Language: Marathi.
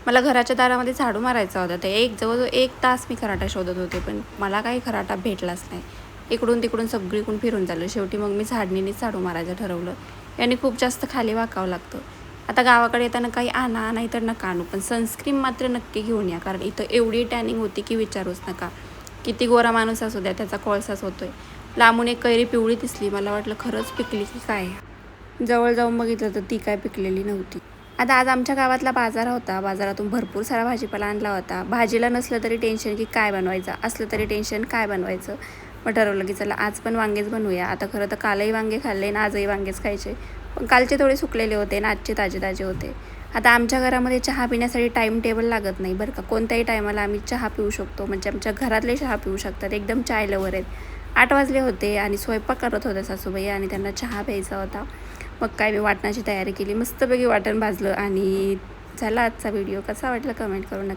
मला घराच्या दारामध्ये झाडू मारायचा होता. ते जवळजवळ 1 तास मी खराटा शोधत होते, पण मला काही खराटा भेटलाच नाही. इकडून तिकडून सगळीकडून फिरून झालं. शेवटी मग मी झाडणीनेच झाडू मारायचं ठरवलं. याने खूप जास्त खाली वाकावं लागतं. आता गावाकडे येताना काही आणा नाही तर नका आणू, पण सनस्क्रीन मात्र नक्की घेऊन या, कारण इथं एवढी टॅनिंग होती की विचारूच नका. किती गोरा माणूस असू द्या, त्याचा कोळसाच होतोय. लांबून एक कैरी पिवळी दिसली. मला वाटलं खरंच पिकली की काय. जवळ जाऊन बघितलं तर ती काय पिकलेली नव्हती. आता आज आमच्या गावातला बाजार होता. बाजारातून भरपूर सारा भाजीपाला आणला होता. भाजीला नसलं तरी टेन्शन की काय बनवायचं, असलं तरी टेन्शन काय बनवायचं. मग ठरवलं की चला आज पण वांगेच बनवूया. आता खरं तर कालही वांगे खाल्ले आणि आजही वांगेच खायचे, पण कालचे थोडे सुकलेले होते आणि आजचे ताजे ताजे होते. आता आमच्या घरामध्ये चहा पिण्यासाठी टाईम टेबल लागत नाही बरं का. कोणत्याही टायमाला आम्ही चहा पिऊ शकतो, म्हणजे आमच्या घरातले चहा पिऊ शकतात. एकदम चाय लवर आहेत. 8 वाजले होते आणि स्वयंपाक करत होत्या सासूबाई आणि त्यांना चहा प्यायचा होता. मग काय मी वाटणाची तयारी केली. मस्तपैकी वाटण भाजलं आणि झाला आजचा व्हिडिओ. कसा वाटला कमेंट करून नक्की.